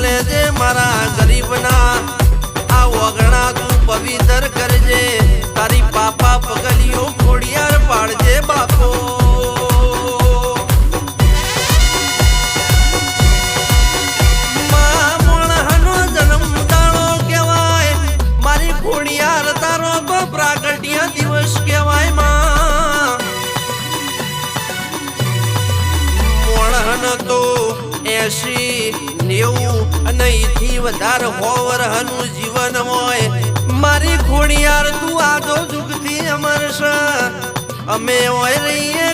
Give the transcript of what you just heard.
લેજે મારા ગરીબના આ વગણા તું પવિત્ર કરજે તારી પાપા પગલીઓ ખોડિયાર પાડજે બાપો મોણહાનો જન્મ દાડો કહેવાય મારી ખોડિયાર તારો પ્રાગટ્ય દિવસ કહેવાય માં મોણહન તો 80, 90 અને એથી વધારે 100 વર્ષનું જીવન હોય મારી ખોડિયાર તું આજો જુગથી અમર છે અમે હોય રહીએ